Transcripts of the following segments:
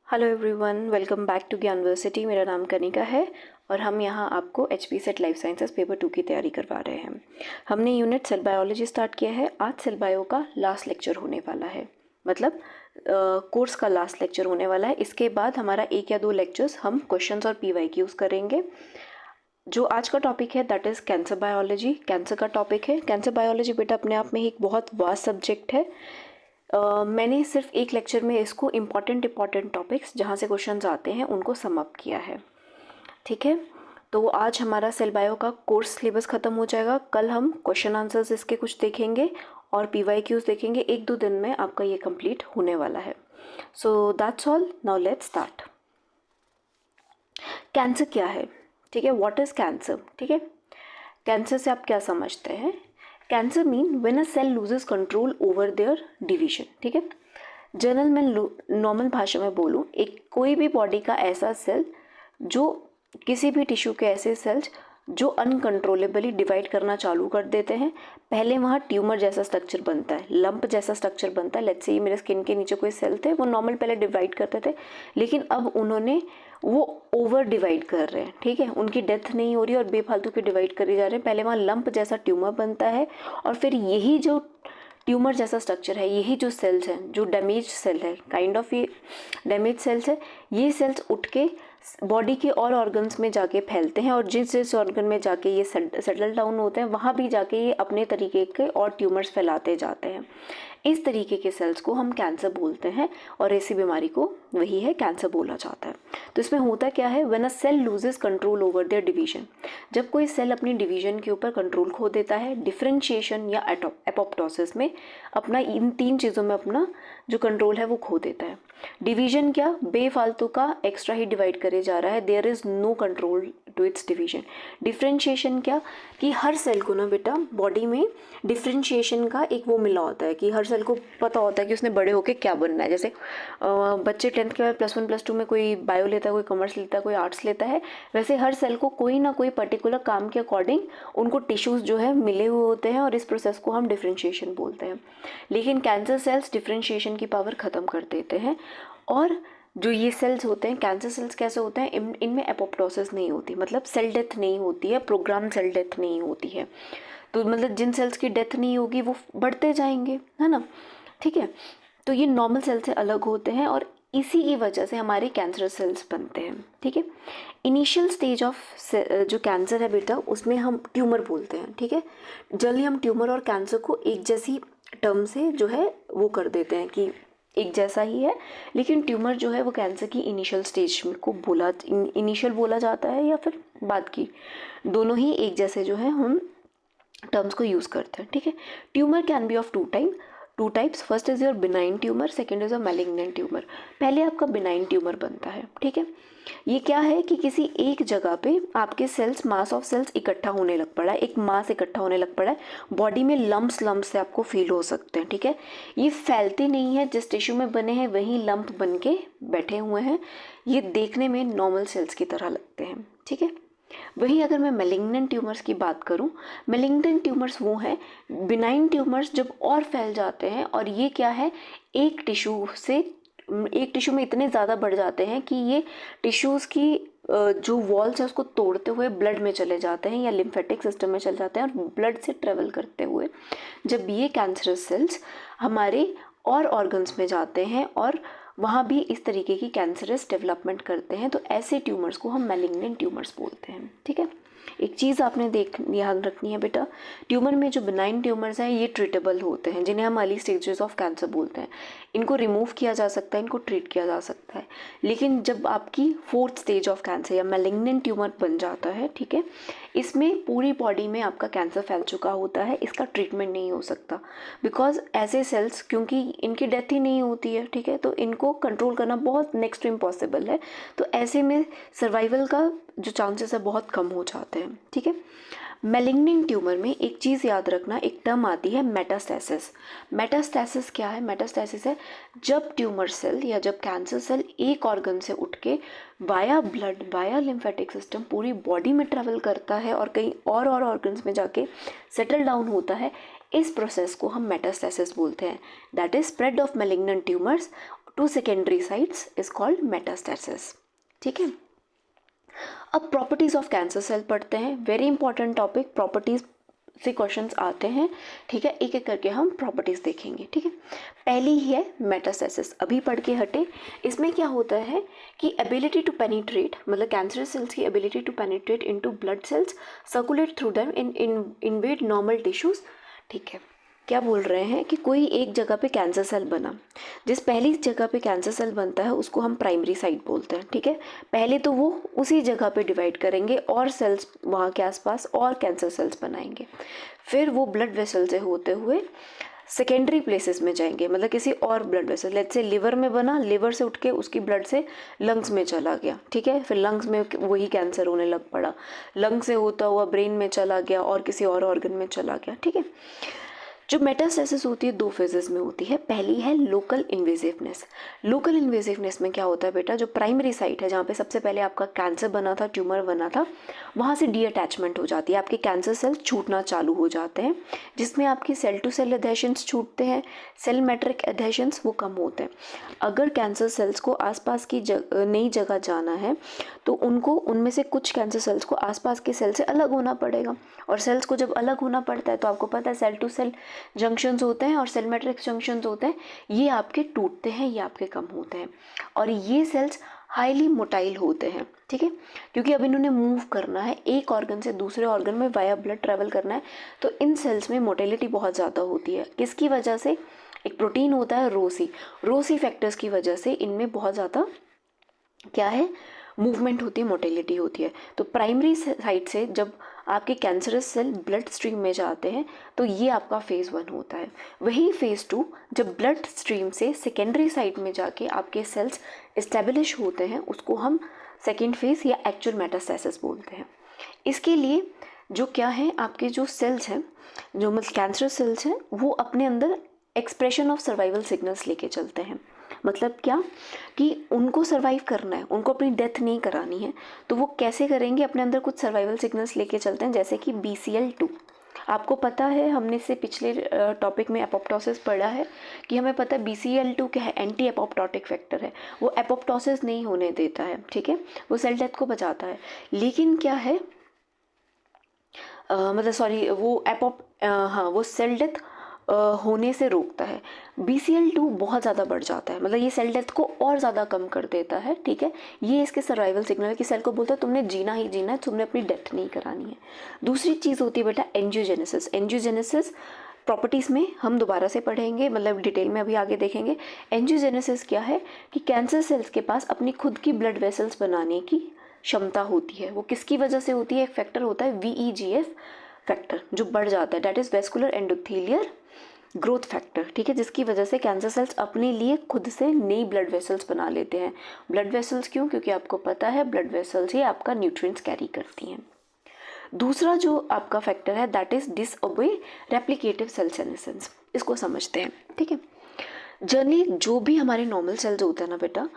Hello everyone, welcome back to Gyanversity. मेरा नाम कनिका है और हम यहाँ आपको HP set life sciences paper 2 की तैयारी करवा रहे हैं। हमने यूनिट सेल बायोलॉजी स्टार्ट किया है। आज सेल बायो का लास्ट लेक्चर होने वाला है, मतलब कोर्स का लास्ट लेक्चर होने वाला है। इसके बाद हमारा 1 या 2 लेक्चर्स हम क्वेश्चंस और PYQs करेंगे। जो आज का टॉपिक है that is cancer biology. Cancer का टॉपिक है। कैंसर बायोलॉजी बेटा अपने आप में एक बहुत वास्ट सब्जेक्ट है। मैंने सिर्फ एक लेक्चर में इसको इम्पॉर्टेंट टॉपिक्स जहाँ से क्वेश्चंस आते हैं उनको सम अप किया है, ठीक है। तो आज हमारा सेल बायो का कोर्स सिलेबस ख़त्म हो जाएगा। कल हम क्वेश्चन आंसर्स इसके कुछ देखेंगे और PYQs देखेंगे। 1-2 दिन में आपका ये कंप्लीट होने वाला है। So that's all, now let's start. Cancer क्या है, ठीक है। व्हाट इज़ कैंसर, ठीक है। कैंसर से आप क्या समझते हैं? Cancer mean when a cell loses control over their division, ठीक है। जनरल में नॉर्मल भाषा में बोलूँ, एक कोई भी बॉडी का ऐसा सेल जो किसी भी टिश्यू के ऐसे सेल्स जो अनकंट्रोलेबली डिवाइड करना चालू कर देते हैं। पहले वहाँ ट्यूमर जैसा स्ट्रक्चर बनता है, लंप जैसा स्ट्रक्चर बनता है। लेट्स से मेरे स्किन के नीचे कोई सेल थे, वो नॉर्मल पहले डिवाइड करते थे, लेकिन अब उन्होंने वो ओवर डिवाइड कर रहे हैं, ठीक है। उनकी डेथ नहीं हो रही और बेफालतू की डिवाइड करी जा रहे हैं। पहले वहाँ लंप जैसा ट्यूमर बनता है और फिर यही जो ट्यूमर जैसा स्ट्रक्चर है, यही जो सेल्स हैं, जो डैमेज सेल है, काइंड ऑफ ये डैमेज सेल्स है, ये सेल्स उठ के बॉडी के और ऑर्गन्स में जाके फैलते हैं और जिस जिस ऑर्गन में जाके ये सेटल डाउन होते हैं वहाँ भी जाके ये अपने तरीके के और ट्यूमर्स फैलाते जाते हैं। इस तरीके के सेल्स को हम कैंसर बोलते हैं और ऐसी बीमारी को वही है कैंसर बोला जाता है। तो इसमें होता क्या है, when a cell loses control over their division, जब कोई सेल अपनी डिवीजन के ऊपर कंट्रोल खो देता है, डिफरेंशिएशन या एपोप्टोसिस में अपना इन 3 चीज़ों में अपना जो कंट्रोल है वो खो देता है। डिवीजन क्या, बेफालतू का एक्स्ट्रा ही डिवाइड करे जा रहा है, there is no control to its division. Differentiation क्या, कि हर सेल को ना बेटा बॉडी में डिफरेंशिएशन का एक वो मिला होता है कि हर सेल को पता होता है कि उसने बड़े होकर क्या बनना है। जैसे बच्चे 10th के बाद +1 +2 में कोई बायो लेता है, कोई कॉमर्स लेता है, कोई आर्ट्स लेता है, वैसे हर सेल को कोई ना कोई पर्टिकुलर काम के अकॉर्डिंग उनको टिश्यूज़ जो है मिले हुए होते हैं और इस प्रोसेस को हम डिफरेंशिएशन बोलते हैं। लेकिन कैंसर सेल्स डिफरेंशिएशन की पावर ख़त्म कर देते हैं और जो ये सेल्स होते हैं, कैंसर सेल्स कैसे होते हैं, इनमें एपोप्टोसिस नहीं होती, मतलब सेल डेथ नहीं होती है, प्रोग्राम सेल डेथ नहीं होती है। तो मतलब जिन सेल्स की डेथ नहीं होगी वो बढ़ते जाएंगे, है ना, ठीक है। तो ये नॉर्मल सेल से अलग होते हैं और इसी की वजह से हमारे कैंसर सेल्स बनते हैं, ठीक है। इनिशियल स्टेज ऑफ जो कैंसर है बेटा, उसमें हम ट्यूमर बोलते हैं, ठीक है। जल्दी हम ट्यूमर और कैंसर को एक जैसी टर्म से जो है वो कर देते हैं कि एक जैसा ही है, लेकिन ट्यूमर जो है वो कैंसर की इनिशियल स्टेज को इनिशियल बोला जाता है या फिर बाद की, दोनों ही एक जैसे जो है हम टर्म्स को यूज़ करते हैं, ठीक है। Tumour can be of two types. First is your benign tumour, second is a malignant tumour. पहले आपका बिनाइन ट्यूमर बनता है, ठीक है। ये क्या है कि किसी एक जगह पे आपके सेल्स, मास ऑफ सेल्स इकट्ठा होने लग पड़ा है, एक मास इकट्ठा होने लग पड़ा है, बॉडी में लम्प्स से आपको फील हो सकते हैं, ठीक है। ये फैलते नहीं है, जिस टिश्यू में बने हैं वहीं लंप बन के बैठे हुए हैं। ये देखने में नॉर्मल सेल्स की तरह लगते हैं, ठीक है। वहीं अगर मैं मेलिग्नेंट ट्यूमर्स की बात करूं, मेलिग्नेंट ट्यूमर्स वो हैं, बिनाइन ट्यूमर्स जब और फैल जाते हैं और ये क्या है, एक टिश्यू में इतने ज़्यादा बढ़ जाते हैं कि ये टिश्यूज़ की जो वॉल्स है उसको तोड़ते हुए ब्लड में चले जाते हैं या लिम्फेटिक सिस्टम में चले जाते हैं और ब्लड से ट्रेवल करते हुए जब ये कैंसरस सेल्स हमारे और ऑर्गन्स में जाते हैं और वहाँ भी इस तरीके की कैंसरस डेवलपमेंट करते हैं, तो ऐसे ट्यूमर्स को हम मैलिग्नेंट ट्यूमर्स बोलते हैं, ठीक है। एक चीज़ आपने ध्यान रखनी है बेटा, ट्यूमर में जो बिनाइन ट्यूमर्स हैं ये ट्रीटेबल होते हैं, जिन्हें हम अर्ली स्टेजेस ऑफ कैंसर बोलते हैं। इनको रिमूव किया जा सकता है, इनको ट्रीट किया जा सकता है। लेकिन जब आपकी 4th स्टेज ऑफ कैंसर या मैलिग्नेंट ट्यूमर बन जाता है, ठीक है, इसमें पूरी बॉडी में आपका कैंसर फैल चुका होता है, इसका ट्रीटमेंट नहीं हो सकता, बिकॉज ऐसे सेल्स क्योंकि इनकी डेथ ही नहीं होती है, ठीक है, तो इनको कंट्रोल करना बहुत नेक्स्ट टू इम्पॉसिबल है। तो ऐसे में सर्वाइवल का जो चांसेस है बहुत कम हो जाते हैं, ठीक है। मैलिग्नेंट ट्यूमर में एक चीज़ याद रखना, एक टर्म आती है मेटास्टेसिस। मेटास्टेसिस क्या है? मेटास्टेसिस है जब ट्यूमर सेल या जब कैंसर सेल एक ऑर्गन से उठ के via blood, via lymphatic system पूरी बॉडी में ट्रेवल करता है और कहीं और ऑर्गन्स में जाके सेटल डाउन होता है। इस प्रोसेस को हम मेटास्टेसिस बोलते हैं। That is spread of malignant tumours to secondary sites is called metastasis. ठीक है, अब प्रॉपर्टीज ऑफ कैंसर सेल पढ़ते हैं। वेरी इंपॉर्टेंट टॉपिक, प्रॉपर्टीज से क्वेश्चंस आते हैं। ठीक है, एक एक करके हम प्रॉपर्टीज देखेंगे। ठीक है, पहली ही है मेटास्टेसिस, अभी पढ़ के हटे। इसमें क्या होता है कि एबिलिटी टू पेनिट्रेट, मतलब कैंसर सेल्स की ability to penetrate into blood cells, circulate through them in invade normal tissues. ठीक है, क्या बोल रहे हैं कि कोई एक जगह पे कैंसर सेल बना, जिस पहली जगह पे कैंसर सेल बनता है उसको हम प्राइमरी साइट बोलते हैं। ठीक है, पहले तो वो उसी जगह पे डिवाइड करेंगे और सेल्स वहाँ के आसपास और कैंसर सेल्स बनाएंगे। फिर वो ब्लड वेसल से होते हुए सेकेंडरी प्लेसेस में जाएंगे, मतलब किसी और blood vessel, let's say liver में बना, लिवर से उठ के उसकी ब्लड से लंग्स में चला गया। ठीक है, फिर लंग्स में वही कैंसर होने लग पड़ा, लंग से होता हुआ ब्रेन में चला गया और किसी और ऑर्गन में चला गया। ठीक है, जो मेटास्टेसिस होती है 2 फेजेस में होती है। पहली है लोकल इन्वेजिवनेस। लोकल इन्वेजिवनेस में क्या होता है बेटा, जो प्राइमरी साइट है जहाँ पे सबसे पहले आपका कैंसर बना था, ट्यूमर बना था, वहाँ से डी अटैचमेंट हो जाती है, आपके कैंसर सेल छूटना चालू हो जाते हैं, जिसमें आपकी सेल टू सेल एडेशंस छूटते हैं, सेल मैट्रिक एडेशंस वो कम होते हैं। अगर कैंसर सेल्स को आसपास की नई जगह जाना है तो उनको उनमें से कुछ कैंसर सेल्स को आसपास के सेल से अलग होना पड़ेगा, और सेल्स को जब अलग होना पड़ता है तो आपको पता है सेल टू सेल जंक्शंस होते हैं और सेल मैट्रिक्स जंक्शंस होते हैं, ये आपके टूटते हैं, ये आपके कम होते हैं, और ये सेल्स हाईली मोटाइल होते हैं। ठीक है, क्योंकि अब इन्होंने मूव करना है, एक ऑर्गन से दूसरे ऑर्गन में वाया ब्लड ट्रैवल करना है, तो इन सेल्स में मोटिलिटी बहुत ज़्यादा होती है। किसकी वजह से, एक प्रोटीन होता है रोसी फैक्टर्स की वजह से इनमें बहुत ज़्यादा क्या है, मूवमेंट होती है, मोटिलिटी होती है। तो प्राइमरी साइट से जब आपके कैंसरस सेल ब्लड स्ट्रीम में जाते हैं तो ये आपका फेज़ 1 होता है। वही फेज़ 2 जब ब्लड स्ट्रीम से सेकेंडरी साइट में जाके आपके सेल्स इस्टेब्लिश होते हैं, उसको हम सेकेंड फेज़ या एक्चुअल मेटास्टेसिस बोलते हैं। इसके लिए जो क्या है, आपके जो सेल्स हैं, जो मतलब कैंसर सेल्स हैं, वो अपने अंदर एक्सप्रेशन ऑफ सर्वाइवल सिग्नल्स लेके चलते हैं। मतलब क्या कि उनको सर्वाइव करना है, उनको अपनी डेथ नहीं करानी है, तो वो कैसे करेंगे, अपने अंदर कुछ सर्वाइवल सिग्नल्स लेके चलते हैं, जैसे कि BCL2। आपको पता है, हमने इससे पिछले टॉपिक में एपोप्टोसिस पढ़ा है कि हमें पता है BCL2 क्या है, एंटी एपोप्टोटिक फैक्टर है, वो एपोप्टोसिस नहीं होने देता है। ठीक है, वो सेल डेथ को बचाता है, लेकिन क्या है मतलब सॉरी वो वो सेल डेथ होने से रोकता है। BCL2 बहुत ज़्यादा बढ़ जाता है, मतलब ये सेल डेथ को और ज़्यादा कम कर देता है। ठीक है, ये इसके सर्वाइवल सिग्नल है कि सेल को बोलता है तुमने जीना ही जीना है, तुमने अपनी डेथ नहीं करानी है। दूसरी चीज़ होती है बेटा एंजियोजेनेसिस। एंजियोजेनेसिस प्रॉपर्टीज़ में हम दोबारा से पढ़ेंगे, मतलब डिटेल में अभी आगे देखेंगे। एंजियोजेनेसिस क्या है कि कैंसर सेल्स के पास अपनी खुद की ब्लड वेसल्स बनाने की क्षमता होती है। वो किसकी वजह से होती है, एक फैक्टर होता है VEGF फैक्टर जो बढ़ जाता है, that is vascular endothelial growth factor. ठीक है, जिसकी वजह से कैंसर सेल्स अपने लिए खुद से नई ब्लड वेसल्स बना लेते हैं। ब्लड वेसल्स क्यों, क्योंकि आपको पता है ब्लड वेसल्स ही आपका न्यूट्रिएंट्स कैरी करती हैं। दूसरा जो आपका फैक्टर है that is disobey replicative cell senescence, इसको समझते हैं। ठीक है, जनरली जो भी हमारे नॉर्मल सेल्स होते हैं ना बेटा,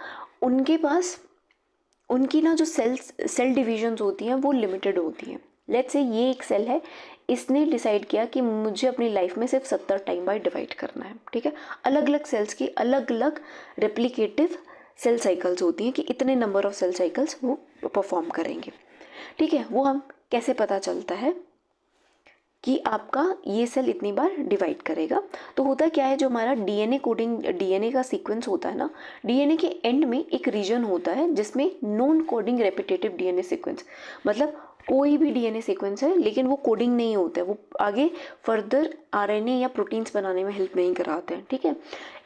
उनके पास उनकी ना जो सेल डिविजन्स होती हैं वो लिमिटेड होती हैं। लेट्स से ये एक सेल है, इसने डिसाइड किया कि मुझे अपनी लाइफ में सिर्फ 70 टाइम बाय डिवाइड करना है। ठीक है, अलग अलग सेल्स की अलग अलग रेप्लिकेटिव सेल साइकिल्स होती हैं कि इतने नंबर ऑफ सेल साइकिल्स वो परफॉर्म करेंगे। ठीक है, वो हम कैसे पता चलता है कि आपका ये सेल इतनी बार डिवाइड करेगा। तो होता क्या है, जो हमारा DNA कोडिंग, DNA का सीक्वेंस होता है ना, DNA के एंड में एक रीजन होता है जिसमें non coding repetitive DNA sequence, मतलब कोई भी DNA सीक्वेंस है लेकिन वो कोडिंग नहीं होता है, वो आगे फर्दर RNA या प्रोटीन्स बनाने में हेल्प नहीं कराते हैं। ठीक है,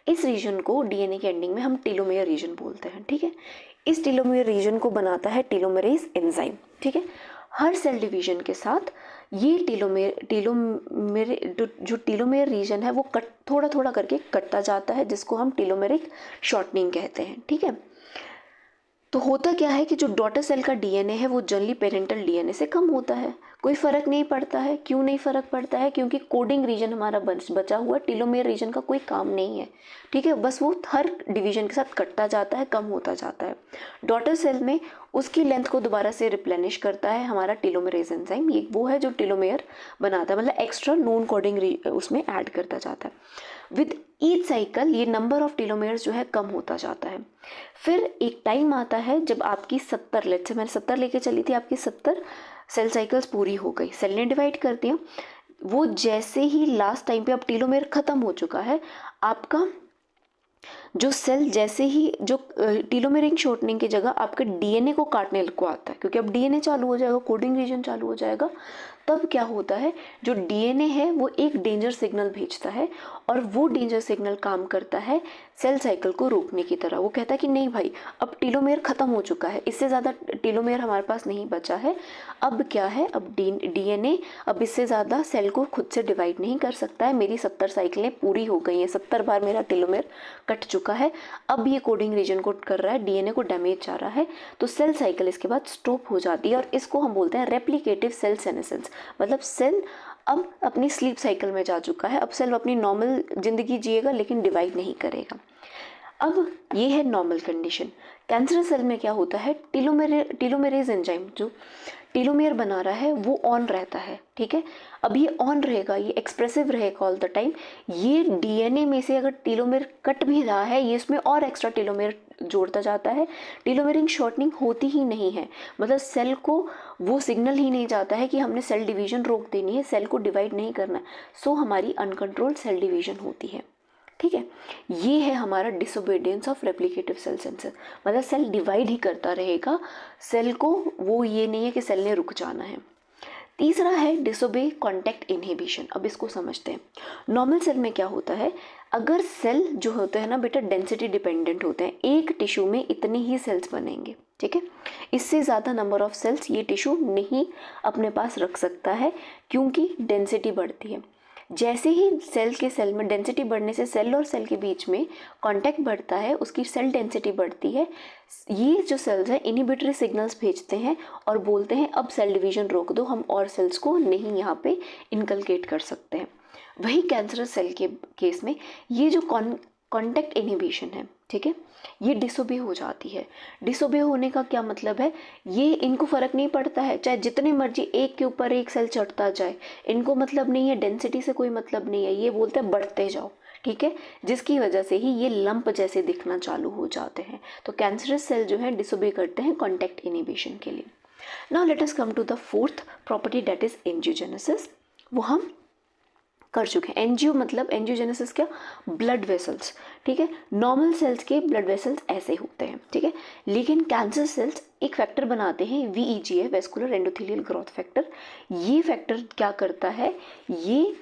इस रीजन को DNA के एंडिंग में हम टेलोमेयर रीजन बोलते हैं। ठीक है, इस टेलोमेयर रीजन को बनाता है टेलोमेरेज एंजाइम। ठीक है, हर सेल डिवीजन के साथ ये जो टेलोमेयर रीजन है वो थोड़ा थोड़ा करके कटता जाता है, जिसको हम टेलोमेरिक शॉर्टनिंग कहते हैं। ठीक है, तो होता क्या है कि जो डॉटर सेल का DNA है वो जनरली पेरेंटल DNA से कम होता है। कोई फ़र्क नहीं पड़ता है। क्यों नहीं फ़र्क पड़ता है, क्योंकि कोडिंग रीजन हमारा बचा हुआ, टेलोमेयर रीजन का कोई काम नहीं है। ठीक है, बस वो हर डिवीजन के साथ कटता जाता है, कम होता जाता है। डॉटर सेल में उसकी लेंथ को दोबारा से रिप्लेनिश करता है हमारा टेलोमेरेज एंजाइम, ये वो है जो टेलोमेयर बनाता है, मतलब एक्स्ट्रा नॉन कोडिंग उसमें ऐड करता जाता है। विद ईच साइकिल ये नंबर ऑफ टेलोमेयर्स जो है कम होता जाता है। फिर एक टाइम आता है जब आपकी 70, लेट्स से मैंने 70 लेके चली थी, आपकी 70 सेल साइकिल्स पूरी हो गई, सेल ने डिवाइड कर दिया। वो जैसे ही लास्ट टाइम पे अब टेलोमेयर ख़त्म हो चुका है, आपका जो सेल जैसे ही जो टेलोमेयर रिंग शॉर्टनिंग की जगह आपके डीएनए को काटने को आता है, क्योंकि अब डीएनए चालू हो जाएगा, कोडिंग रीजन चालू हो जाएगा, तब क्या होता है, जो डीएनए है वो एक डेंजर सिग्नल भेजता है, और वो डेंजर सिग्नल काम करता है सेल साइकिल को रोकने की तरह। वो कहता है कि नहीं भाई, अब टेलोमेयर ख़त्म हो चुका है, इससे ज़्यादा टेलोमेयर हमारे पास नहीं बचा है, अब क्या है, अब डीएनए अब इससे ज़्यादा सेल को खुद से डिवाइड नहीं कर सकता है, मेरी 70 साइकिलें पूरी हो गई हैं, 70 बार मेरा टेलोमेयर कट चुका है, अब ये कोडिंग रीजन को कर रहा है, डीएनए को डैमेज जा रहा है, तो सेल साइकिल इसके बाद स्टॉप हो जाती है, और इसको हम बोलते हैं रेप्लिकेटिव सेल सेनेसेंस। मतलब सेल अब अपनी स्लीप साइकिल में जा चुका है, अब सेल अपनी नॉर्मल ज़िंदगी जिएगा लेकिन डिवाइड नहीं करेगा। अब ये है नॉर्मल कंडीशन। कैंसर सेल में क्या होता है, टेलोमेरेज एंजाइम जो टेलोमेयर बना रहा है वो ऑन रहता है, ठीक है। अब ये ऑन रहेगा, ये एक्सप्रेसिव रहेगा ऑल द टाइम। ये डीएनए में से अगर टेलोमेयर कट भी रहा है, ये इसमें और एक्स्ट्रा टेलोमेयर जोड़ता जाता है, टेलोमेरिंग शॉर्टनिंग होती ही नहीं है, मतलब सेल को वो सिग्नल ही नहीं जाता है कि हमने सेल डिवीजन रोक देनी है, सेल को डिवाइड नहीं करना है, सो हमारी अनकंट्रोल्ड सेल डिवीजन होती है, ठीक है। ये है हमारा disobedience of replicative cell sensor, मतलब सेल डिवाइड ही करता रहेगा, सेल को वो ये नहीं है कि सेल ने रुक जाना है। तीसरा है डिसोबे कॉन्टैक्ट इनहिबिशन। अब इसको समझते हैं। नॉर्मल सेल में क्या होता है, अगर सेल जो होते हैं ना बेटा डेंसिटी डिपेंडेंट होते हैं, एक टिश्यू में इतने ही सेल्स बनेंगे, ठीक है, इससे ज़्यादा नंबर ऑफ सेल्स ये टिश्यू नहीं अपने पास रख सकता है, क्योंकि डेंसिटी बढ़ती है। जैसे ही सेल के सेल में डेंसिटी बढ़ने से सेल और सेल के बीच में कांटेक्ट बढ़ता है, उसकी सेल डेंसिटी बढ़ती है, ये जो सेल्स हैं इनहिबिटरी सिग्नल्स भेजते हैं और बोलते हैं अब सेल डिवीजन रोक दो, हम और सेल्स को नहीं यहाँ पे इनकलकेट कर सकते हैं। वही कैंसरस सेल के केस में ये जो कॉन्टैक्ट इनहिबिशन है, ठीक है, ये डिसोबे हो जाती है। डिसोबे होने का क्या मतलब है, ये इनको फ़र्क नहीं पड़ता है, चाहे जितने मर्जी एक के ऊपर एक सेल चढ़ता जाए, इनको मतलब नहीं है, डेंसिटी से कोई मतलब नहीं है, ये बोलते हैं बढ़ते जाओ, ठीक है, जिसकी वजह से ही ये लंप जैसे दिखना चालू हो जाते हैं। तो कैंसरस सेल जो है डिसोबे करते हैं कॉन्टैक्ट इनहिबिशन के लिए। Now let us come to the fourth property, that is angiogenesis. वो हम कर चुके हैं। एंजियो मतलब एंजियोजेनेसिस क्या, ब्लड वेसल्स, ठीक है। नॉर्मल सेल्स के ब्लड वेसल्स ऐसे होते हैं, ठीक है, लेकिन कैंसर सेल्स एक फैक्टर बनाते हैं, VEGF, vascular endothelial growth factor. ये फैक्टर क्या करता है, ये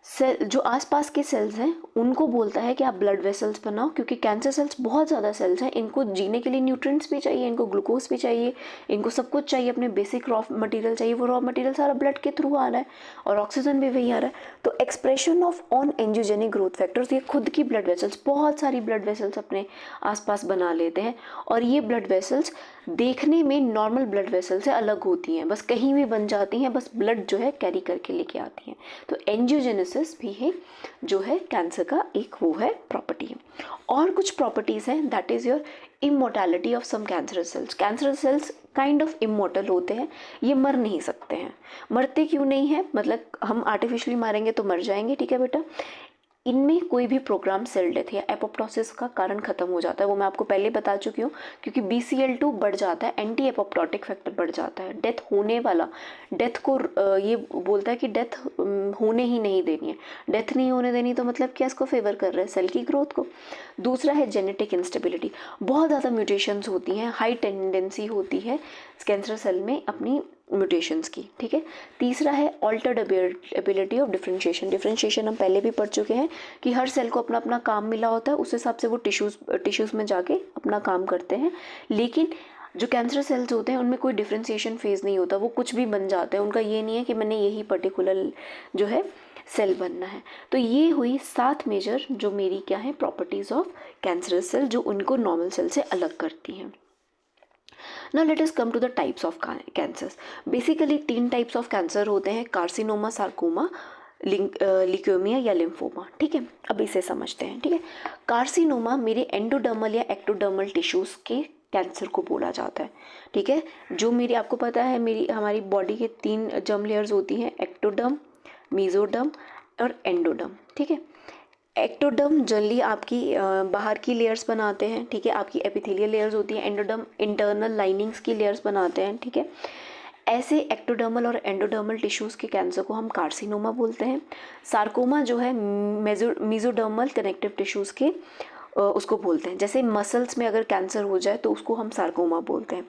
सेल जो आसपास के सेल्स हैं उनको बोलता है कि आप ब्लड वेसल्स बनाओ, क्योंकि कैंसर सेल्स बहुत ज़्यादा सेल्स हैं, इनको जीने के लिए न्यूट्रिएंट्स भी चाहिए, इनको ग्लूकोज भी चाहिए, इनको सब कुछ चाहिए, अपने बेसिक रॉ मटेरियल चाहिए, वो रॉ मटेरियल सारा ब्लड के थ्रू आ रहा है और ऑक्सीजन भी वही आ रहा है। तो expression of on angiogenic growth factors, ये खुद की ब्लड वेसल्स, बहुत सारी ब्लड वेसल्स अपने आसपास बना लेते हैं, और ये ब्लड वेसल्स देखने में नॉर्मल ब्लड वेसल से अलग होती हैं, बस कहीं भी बन जाती हैं, बस ब्लड जो है कैरी करके लेके आती हैं। तो एंजियोजेनेसिस भी है जो है कैंसर का एक वो है प्रॉपर्टी है। और कुछ प्रॉपर्टीज़ हैं, that is your immortality of some cancer cells. Cancer cells kind of immortal होते हैं, ये मर नहीं सकते हैं। मरते क्यों नहीं है, मतलब हम आर्टिफिशियली मारेंगे तो मर जाएंगे, ठीक है बेटा। इनमें कोई भी प्रोग्राम सेल डेथ या एपोप्टोसिस का कारण खत्म हो जाता है, वो मैं आपको पहले बता चुकी हूँ, क्योंकि BCL2 बढ़ जाता है, एंटी एपोप्टोटिक फैक्टर बढ़ जाता है, डेथ होने वाला, डेथ को ये बोलता है कि डेथ होने ही नहीं देनी है। डेथ नहीं होने देनी तो मतलब क्या, इसको फेवर कर रहे हैं सेल की ग्रोथ को। दूसरा है जेनेटिक इंस्टेबिलिटी, बहुत ज़्यादा म्यूटेशंस होती हैं, हाई टेंडेंसी होती है कैंसर सेल में अपनी म्यूटेशंस की, ठीक है। तीसरा है ऑल्टर्ड एबिलिटी ऑफ डिफरेंशिएशन हम पहले भी पढ़ चुके हैं कि हर सेल को अपना अपना काम मिला होता है, उस हिसाब से वो टिश्यूज़ में जाके अपना काम करते हैं। लेकिन जो कैंसर सेल्स होते हैं उनमें कोई डिफरेंशिएशन फेज़ नहीं होता, वो कुछ भी बन जाते हैं, उनका ये नहीं है कि मैंने यही पर्टिकुलर जो है सेल बनना है। तो ये हुई 7 मेजर जो मेरी क्या है प्रॉपर्टीज़ ऑफ कैंसर सेल, जो उनको नॉर्मल सेल से अलग करती हैं। Now let us come to the types of cancers. Basically 3 types of cancer होते हैं, कार्सिनोमा, सार्कोमा, लिक्योमिया या लिम्फोमा, ठीक है। अब इसे समझते हैं, ठीक है। कार्सिनोमा मेरे एंडोडर्मल या एक्टोडर्मल टिश्यूज़ के कैंसर को बोला जाता है, ठीक है। जो मेरी आपको पता है हमारी बॉडी के 3 जर्म लेयर्स होती हैं, एक्टोडर्म, मेसोडर्म और एंडोडर्म, ठीक है। एक्टोडर्म जनरली आपकी बाहर की लेयर्स बनाते हैं, ठीक है, आपकी एपिथेलियल लेयर्स होती हैं। एंडोडर्म इंटरनल लाइनिंग्स की लेयर्स बनाते हैं, ठीक है। ऐसे एक्टोडर्मल और एंडोडर्मल टिश्यूज़ के कैंसर को हम कार्सिनोमा बोलते हैं। सार्कोमा जो है मेसोडर्मल कनेक्टिव टिश्यूज़ के उसको बोलते हैं। जैसे मसल्स में अगर कैंसर हो जाए तो उसको हम सार्कोमा बोलते हैं।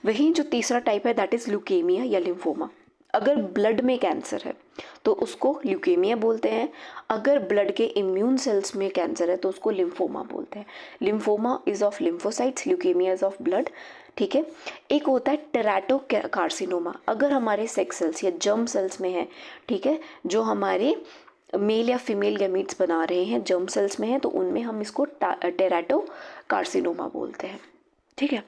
वहीं जो तीसरा टाइप है दैट इज़ ल्यूकेमिया या लिम्फोमा। अगर ब्लड में कैंसर है तो उसको ल्यूकेमिया बोलते हैं। अगर ब्लड के इम्यून सेल्स में कैंसर है तो उसको लिम्फोमा बोलते हैं। Lymphoma is of lymphocytes, leukaemia is of blood, ठीक है। एक होता है टेराटो कार्सिनोमा, अगर हमारे सेक्स सेल्स या जर्म सेल्स में है, ठीक है, जो हमारे मेल या फीमेल गैमीट्स बना रहे हैं जर्म सेल्स में है, तो उनमें हम इसको टेराटो कार्सिनोमा बोलते हैं, ठीक है।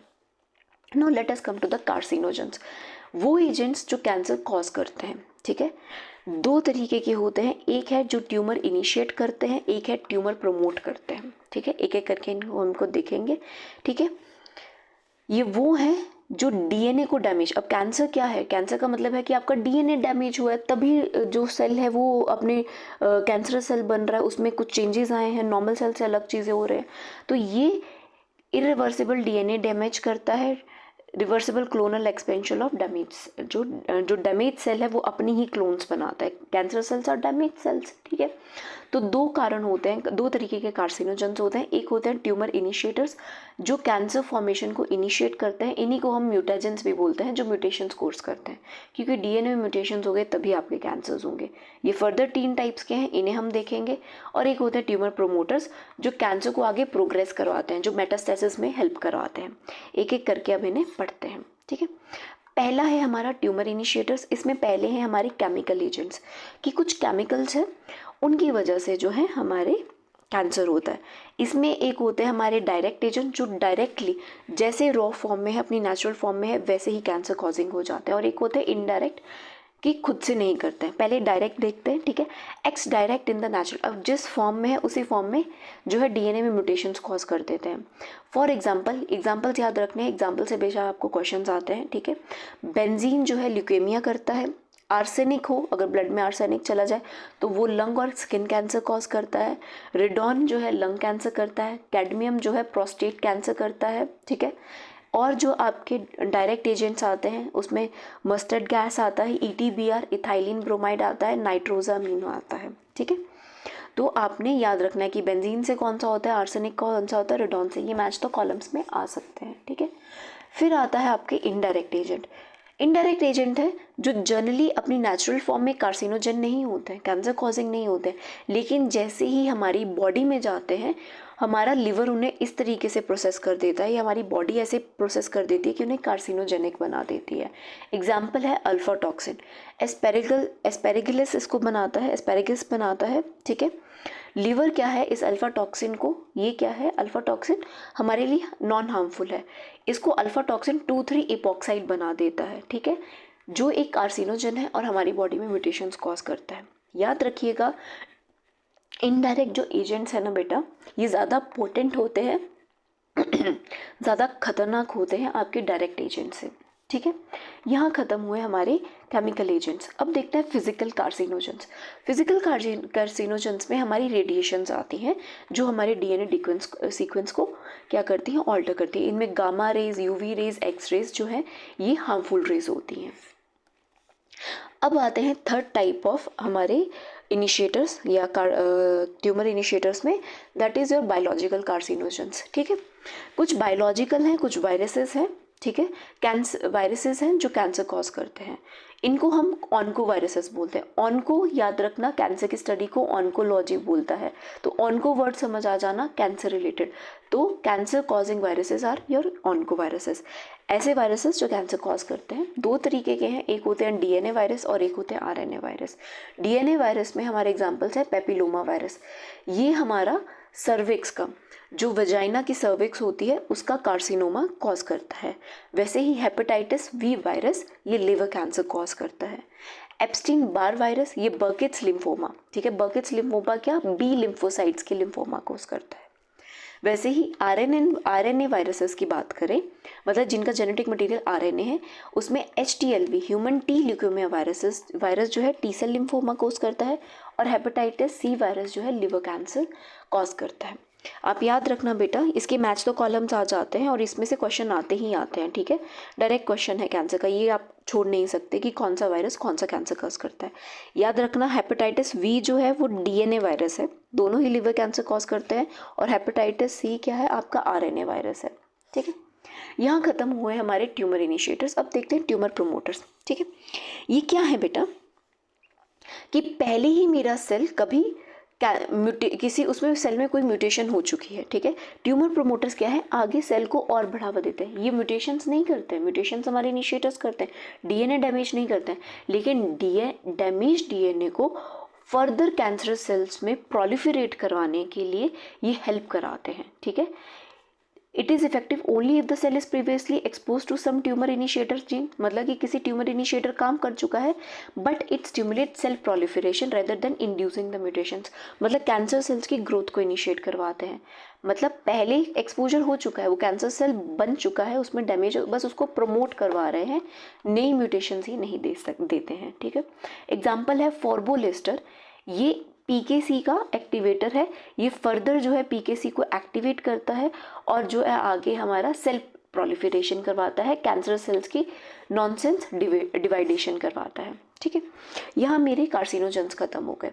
Now let us come to the carcinogens, वो एजेंट्स जो कैंसर कॉज करते हैं, ठीक है। दो तरीके के होते हैं, एक है जो ट्यूमर इनिशिएट करते हैं, एक है ट्यूमर प्रमोट करते हैं, ठीक है। एक एक करके इनको हमको देखेंगे, ठीक है। ये वो है जो डीएनए को डैमेज, अब कैंसर क्या है, कैंसर का मतलब है कि आपका डीएनए डैमेज हुआ है, तभी जो सेल है वो अपने कैंसरस सेल बन रहा है, उसमें कुछ चेंजेस आए हैं, नॉर्मल सेल से अलग चीज़ें हो रहे हैं। तो ये इरिवर्सिबल डीएनए डैमेज करता है, reversible clonal expansion of damage, जो डैमेज सेल है वो अपनी ही क्लोन्स बनाता है, कैंसर सेल्स और डैमेज सेल्स, ठीक है। तो दो कारण होते हैं, दो तरीके के कार्सिनोजेंस होते हैं। एक होते हैं ट्यूमर इनिशिएटर्स जो कैंसर फॉर्मेशन को इनिशिएट करते हैं, इन्हीं को हम म्यूटेजेंस भी बोलते हैं, जो म्यूटेशंस कोर्स करते हैं, क्योंकि डीएनए में म्यूटेशंस हो गए तभी आपके कैंसर्स होंगे। ये फर्दर 3 टाइप्स के हैं, इन्हें हम देखेंगे। और एक होते हैं ट्यूमर प्रोमोटर्स जो कैंसर को आगे प्रोग्रेस करवाते हैं, जो मेटास्टेसिस में हेल्प करवाते हैं। एक एक करके अब इन्हें पढ़ते हैं, ठीक है। पहला है हमारा ट्यूमर इनिशिएटर्स, इसमें पहले हैं हमारे केमिकल एजेंट्स, कि कुछ केमिकल्स हैं उनकी वजह से जो है हमारे कैंसर होता है। इसमें एक होते हैं हमारे डायरेक्ट एजेंट जो डायरेक्टली जैसे रॉ फॉर्म में है, अपनी नेचुरल फॉर्म में है, वैसे ही कैंसर कॉजिंग हो जाते हैं। और एक होते हैं इनडायरेक्ट कि खुद से नहीं करते हैं। पहले डायरेक्ट देखते हैं, ठीक है। X direct in the natural, अब जिस फॉर्म में है उसी फॉर्म में जो है डीएनए में म्यूटेशंस कॉज कर देते हैं। फॉर एग्जाम्पल्स याद रखने हैं, एग्जाम्पल से बेशक आपको क्वेश्चंस आते हैं, ठीक है। बेंजीन जो है ल्यूकेमिया करता है। आर्सेनिक हो, अगर ब्लड में आर्सेनिक चला जाए तो वो लंग और स्किन कैंसर कॉज करता है। रेडॉन जो है लंग कैंसर करता है। कैडमियम जो है प्रोस्टेट कैंसर करता है, ठीक है। और जो आपके डायरेक्ट एजेंट्स आते हैं उसमें मस्टर्ड गैस आता है, ETBR इथाइलिन ब्रोमाइड आता है, नाइट्रोजामीनो आता है, ठीक है। तो आपने याद रखना है कि बेंजीन से कौन सा होता है, आर्सेनिक कौन सा होता है, रेडॉन से। ये मैच तो कॉलम्स में आ सकते हैं, ठीक है। फिर आता है आपके इनडायरेक्ट एजेंट। इनडायरेक्ट एजेंट है जो जनरली अपनी नेचुरल फॉर्म में कार्सिनोजन नहीं होते हैं, कैंसर कॉजिंग नहीं होते हैं, लेकिन जैसे ही हमारी बॉडी में जाते हैं हमारा लिवर उन्हें इस तरीके से प्रोसेस कर देता है या हमारी बॉडी ऐसे प्रोसेस कर देती है कि उन्हें कार्सिनोजेनिक बना देती है। एग्जाम्पल है अल्फा टॉक्सिन। एस्पेरेगिलस इसको बनाता है, एस्पेरेगिस बनाता है, ठीक है। लीवर क्या है इस अल्फा टॉक्सिन को, ये क्या है अल्फा टॉक्सिन, हमारे लिए नॉन हार्मफुल है। इसको अल्फा टॉक्सिन 2,3 इपॉक्साइड बना देता है, ठीक है, जो एक कार्सिनोजन है और हमारी बॉडी में म्यूटेशंस कॉज करता है। याद रखिएगा इनडायरेक्ट जो एजेंट्स है ना बेटा, ये ज़्यादा पोटेंट होते हैं ज़्यादा खतरनाक होते हैं आपके डायरेक्ट एजेंट से, ठीक है। यहाँ ख़त्म हुए हमारे केमिकल एजेंट्स। अब देखते हैं फिजिकल कार्सिनोजेंस। फिजिकल कार्सिनोजेंस में हमारी रेडिएशंस आती हैं जो हमारे डीएनए सीक्वेंस को क्या करती हैं, ऑल्टर करती हैं। इनमें gamma rays, UV rays, X rays जो है ये हार्मफुल रेज होती हैं। अब आते हैं थर्ड टाइप ऑफ हमारे इनिशिएटर्स या ट्यूमर इनिशिएटर्स में, that is your biological carcinogens, ठीक है। कुछ बायोलॉजिकल हैं, कुछ वायरसेस हैं, ठीक है। कैंसर वायरसेस हैं जो कैंसर कॉज करते हैं, इनको हम ऑन्को वायरसेस बोलते हैं। ऑन्को याद रखना, कैंसर की स्टडी को ऑन्कोलॉजी बोलता है, तो ऑन्को वर्ड समझ आ जाना कैंसर रिलेटेड। तो cancer causing viruses are your oncoviruses. ऐसे वायरसेस जो कैंसर कॉज करते हैं दो तरीके के हैं, एक होते हैं डीएनए वायरस और एक होते हैं आरएनए वायरस। डीएनए वायरस में हमारे एग्जाम्पल्स है पेपिलोमा वायरस, ये हमारा सर्विक्स का जो वजाइना की सर्विक्स होती है उसका कार्सिनोमा कॉज करता है। वैसे ही हेपेटाइटिस वी वायरस ये लिवर कैंसर कॉज करता है। एप्स्टीन बार वायरस ये बर्किट्स लिम्फोमा, ठीक है, बर्किट्स लिम्फोमा क्या, बी लिम्फोसाइट्स के लिम्फोमा कॉज करता है। वैसे ही आरएनए वायरसेस की बात करें, मतलब जिनका जेनेटिक मटेरियल आरएनए है, उसमें HTLV human T leukaemia virus जो है टी सेल लिम्फोमा कोज करता है। और हेपेटाइटिस सी वायरस जो है लिवर कैंसर कॉज करता है। आप याद रखना बेटा, इसके मैच तो कॉलम्स आ जाते हैं और इसमें से क्वेश्चन आते ही आते हैं, ठीक है। डायरेक्ट क्वेश्चन है कैंसर का, ये आप छोड़ नहीं सकते कि कौन सा वायरस कौन सा कैंसर कॉज करता है। याद रखना हेपेटाइटिस वी जो है वो डीएनए वायरस है, दोनों ही लिवर कैंसर कॉज करते हैं, और हेपेटाइटिस सी क्या है, आपका आरएनए वायरस है, ठीक है। यहाँ खत्म हुए हमारे ट्यूमर इनिशिएटर्स। अब देखते हैं ट्यूमर प्रोमोटर्स, ठीक है। ये क्या है बेटा कि पहले ही मेरा सेल कभी किसी उसमें सेल में कोई म्यूटेशन हो चुकी है, ठीक है। ट्यूमर प्रोमोटर्स क्या है, आगे सेल को और बढ़ावा देते हैं। ये म्यूटेशंस नहीं करते हैं, म्यूटेशंस हमारे इनिशिएटर्स करते हैं, डीएनए डैमेज नहीं करते हैं, लेकिन डैमेज डीएनए को फर्दर कैंसरस सेल्स में प्रोलिफरेट करवाने के लिए ये हेल्प कराते हैं, ठीक है। It is effective only if the cell is previously expose to some tumour initiator gene, मतलब कि किसी ट्यूमर इनिशिएटर काम कर चुका है, but it stimulate cell proliferation rather than inducing the mutations, मतलब कैंसर सेल्स की ग्रोथ को इनिशिएट करवाते हैं। मतलब पहले एक्सपोजर हो चुका है, वो कैंसर सेल बन चुका है, उसमें डैमेज, बस उसको प्रमोट करवा रहे हैं, नई म्यूटेशंस ही नहीं देते हैं, ठीक है। एग्जाम्पल है फॉर्बोलिस्टर, ये पीकेसी का एक्टिवेटर है, ये फर्दर जो है पीकेसी को एक्टिवेट करता है और जो है आगे हमारा सेल प्रोलिफरेशन करवाता है, कैंसर सेल्स की नॉनसेंस डिवाइडेशन करवाता है, ठीक है। यहाँ मेरे कार्सिनोजेंस खत्म हो गए।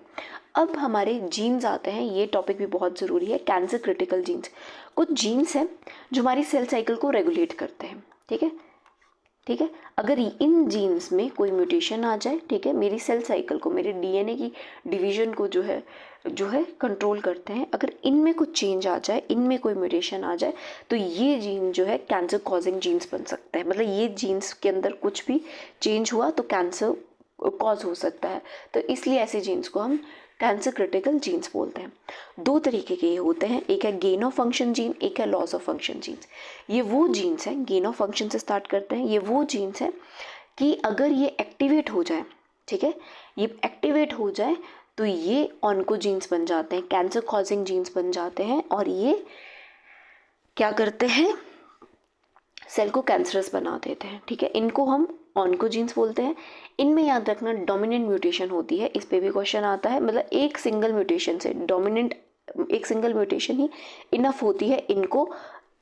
अब हमारे जीन्स आते हैं, ये टॉपिक भी बहुत ज़रूरी है, कैंसर क्रिटिकल जीन्स। कुछ जीन्स हैं जो हमारी सेल साइकिल को रेगुलेट करते हैं, ठीक है, ठीक है। अगर इन जीन्स में कोई म्यूटेशन आ जाए, ठीक है, मेरी सेल साइकिल को, मेरे डीएनए की डिवीजन को जो है कंट्रोल करते हैं, अगर इनमें कुछ चेंज आ जाए, इनमें कोई म्यूटेशन आ जाए, तो ये जीन जो है कैंसर कॉजिंग जीन्स बन सकते हैं। मतलब ये जीन्स के अंदर कुछ भी चेंज हुआ तो कैंसर कॉज हो सकता है, तो इसलिए ऐसे जीन्स को हम कैंसर क्रिटिकल जीन्स बोलते हैं। दो तरीके के ये होते हैं, एक है गेन ऑफ फंक्शन जीन, एक है लॉस ऑफ फंक्शन जीन्स। ये वो जीन्स हैं, गेन ऑफ फंक्शन से स्टार्ट करते हैं, ये वो जीन्स हैं कि अगर ये एक्टिवेट हो जाए, ठीक है, ये एक्टिवेट हो जाए तो ये ऑन्कोजीन्स बन जाते हैं, कैंसर कॉजिंग जीन्स बन जाते हैं, और ये क्या करते हैं, सेल को कैंसरस बना देते हैं, ठीक है। इनको हम ऑन्कोजीन्स बोलते हैं। इनमें याद रखना डोमिनेंट म्यूटेशन होती है, इस पे भी क्वेश्चन आता है, मतलब एक सिंगल म्यूटेशन से, डोमिनेंट एक सिंगल म्यूटेशन ही इनफ होती है इनको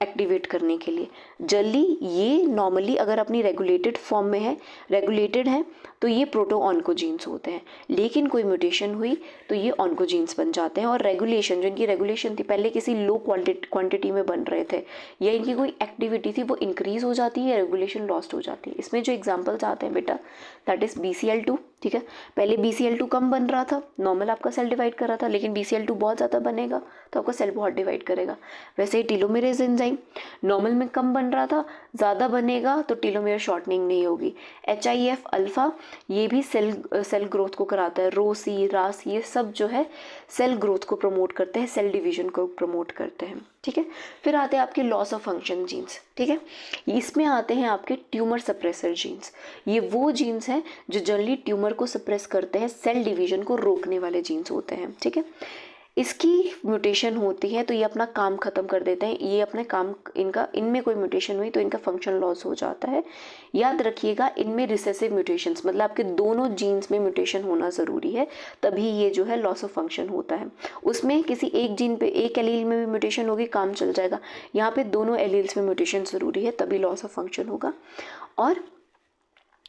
एक्टिवेट करने के लिए। जल्दी ये नॉर्मली अगर अपनी रेगुलेटेड फॉर्म में है, रेगुलेटेड है, तो ये प्रोटो ऑन्कोजीन्स होते हैं, लेकिन कोई म्यूटेशन हुई तो ये ऑन्कोजीन्स बन जाते हैं। और रेगुलेशन, जो इनकी रेगुलेशन थी, पहले किसी लो क्वांटिटी में बन रहे थे या इनकी कोई एक्टिविटी थी, वो इंक्रीज हो जाती है या रेगुलेशन लॉस्ट हो जाती है। इसमें जो एग्जाम्पल्स आते हैं बेटा, दैट इज़ BCL2, ठीक है। पहले BCL2 कम बन रहा था, नॉर्मल आपका सेल डिवाइड कर रहा था, लेकिन BCL2 बहुत ज़्यादा बनेगा तो आपका सेल बहुत डिवाइड करेगा। वैसे ही टीलोमेरेज एंजाइम नॉर्मल में कम बन रहा था, ज़्यादा बनेगा तो टीलोमेयर शॉर्टनिंग नहीं होगी। HIF अल्फ़ा, ये भी सेल ग्रोथ को कराता है। ROC, RAS, ये सब जो है सेल ग्रोथ को प्रमोट करते हैं, सेल डिवीजन को प्रमोट करते हैं, ठीक है। फिर आते हैं आपके लॉस ऑफ फंक्शन जीन्स, ठीक है। इसमें आते हैं आपके ट्यूमर सप्रेसर जीन्स। ये वो जीन्स हैं जो जनरली ट्यूमर को सप्रेस करते हैं, सेल डिवीजन को रोकने वाले जीन्स होते हैं, ठीक है। इसकी म्यूटेशन होती है तो ये अपना काम ख़त्म कर देते हैं, ये अपने काम, इनमें कोई म्यूटेशन हुई तो इनका फंक्शन लॉस हो जाता है। याद रखिएगा, इनमें रिसेसिव म्यूटेशंस, मतलब आपके दोनों जीन्स में म्यूटेशन होना ज़रूरी है, तभी ये जो है लॉस ऑफ फंक्शन होता है। उसमें किसी एक जीन पे, एक एलील में भी म्यूटेशन होगी, काम चल जाएगा। यहाँ पे दोनों एलील्स में म्यूटेशन ज़रूरी है, तभी लॉस ऑफ फंक्शन होगा। और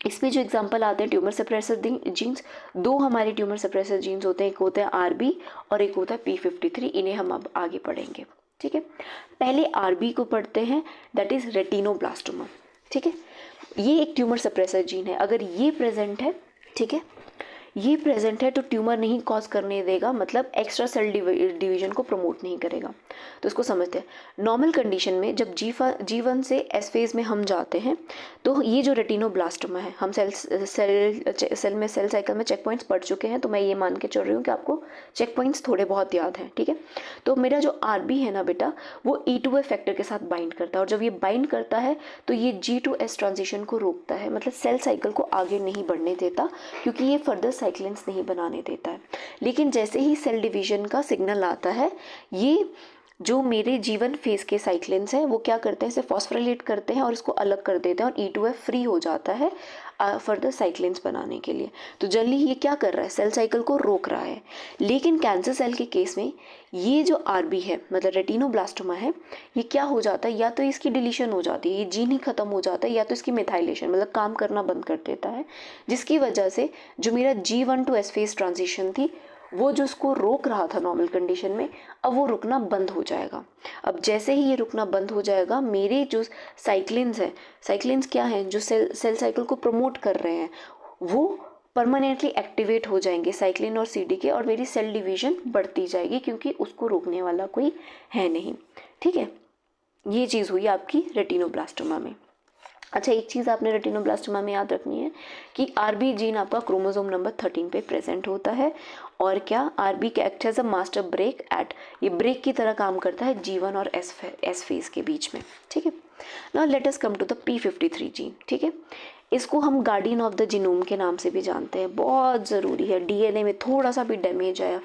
इसमें जो एग्जांपल आते हैं ट्यूमर सप्रेसर जीन्स, दो हमारे ट्यूमर सप्रेसर जीन्स होते हैं, एक होता है RB और एक होता है P53। इन्हें हम अब आगे पढ़ेंगे, ठीक है। पहले RB को पढ़ते हैं, दैट इज़ रेटिनोब्लास्टोमा, ठीक है। ये एक ट्यूमर सप्रेसर जीन है, अगर ये प्रेजेंट है, ठीक है, ये प्रेजेंट है तो ट्यूमर नहीं कॉज करने देगा, मतलब एक्स्ट्रा सेल डिवीजन को प्रमोट नहीं करेगा। तो इसको समझते हैं। नॉर्मल कंडीशन में जब G1 से S फेज में हम जाते हैं तो ये जो रेटिनोब्लास्टोमा है, हम सेल साइकिल में चेक पॉइंट्स पढ़ चुके हैं, तो मैं ये मान के चल रही हूँ कि आपको चेक पॉइंट्स थोड़े बहुत याद हैं, ठीक है। तो मेरा जो RB है ना बेटा, वो E2A फैक्टर के साथ बाइंड करता है, और जब ये बाइंड करता है तो ये G2S ट्रांजिशन को रोकता है, मतलब सेल साइकिल को आगे नहीं बढ़ने देता, क्योंकि ये फर्दर साइक्लिन्स नहीं बनाने देता है। लेकिन जैसे ही सेल डिवीजन का सिग्नल आता है, ये जो मेरे जीवन फेज के साइक्लिन्स हैं वो क्या करते हैं, इसे फॉस्फोराइलेट करते हैं और इसको अलग कर देते हैं और E2F फ्री हो जाता है फर्दर साइक्लिन्स बनाने के लिए। तो जनरली ये क्या कर रहा है, सेल साइकिल को रोक रहा है। लेकिन कैंसर सेल के केस में ये जो RB है मतलब रेटिनोब्लास्टोमा है, ये क्या हो जाता है, या तो इसकी डिलीशन हो जाती है, ये जीन ही खत्म हो जाता है, या तो इसकी मिथाइलेशन मतलब काम करना बंद कर देता है, जिसकी वजह से जो मेरा G1 to S phase transition थी वो जो उसको रोक रहा था नॉर्मल कंडीशन में, अब वो रुकना बंद हो जाएगा। अब जैसे ही ये रुकना बंद हो जाएगा, मेरे जो साइक्लिन्स हैं, साइक्लिन्स क्या हैं, जो सेल साइकिल को प्रमोट कर रहे हैं, वो परमानेंटली एक्टिवेट हो जाएंगे साइक्लिन और CDK, और मेरी सेल डिवीजन बढ़ती जाएगी क्योंकि उसको रोकने वाला कोई है नहीं। ठीक है, ये चीज़ हुई आपकी रेटिनोब्लास्टोमा में। अच्छा, एक चीज़ आपने रेटिनोब्लास्टोमा में याद रखनी है कि RB जीन आपका क्रोमोसोम नंबर 13 पे प्रेजेंट होता है, और क्या RB के act as a master brake at, ये ब्रेक की तरह काम करता है G1 और S फेज के बीच में। ठीक है, now let us come to the P53 gene. ठीक है, इसको हम गार्डियन ऑफ द जीनोम के नाम से भी जानते हैं, बहुत ज़रूरी है। DNA में थोड़ा सा भी डैमेज आया,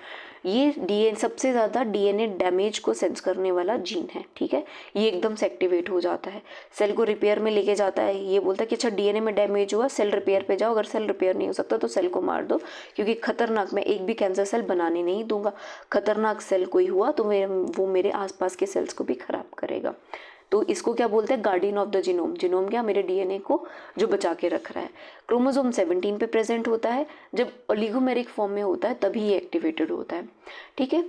ये DNA सबसे ज़्यादा DNA डैमेज को सेंस करने वाला जीन है। ठीक है, ये एकदम से एक्टिवेट हो जाता है, सेल को रिपेयर में लेके जाता है। ये बोलता है कि अच्छा DNA में डैमेज हुआ, सेल रिपेयर पे जाओ, अगर सेल रिपेयर नहीं हो सकता तो सेल को मार दो, क्योंकि खतरनाक, मैं एक भी कैंसर सेल बनाने नहीं दूंगा, खतरनाक सेल कोई हुआ तो वो मेरे आसपास के सेल्स को भी खराब करेगा। तो इसको क्या बोलते हैं, guardian of the genome. Genome क्या, मेरे DNA को जो बचा के रख रहा है। क्रोमोसोम 17 पे प्रेजेंट होता है, जब ओलिगोमेरिक फॉर्म में होता है तभी ये एक्टिवेटेड होता है। ठीक है,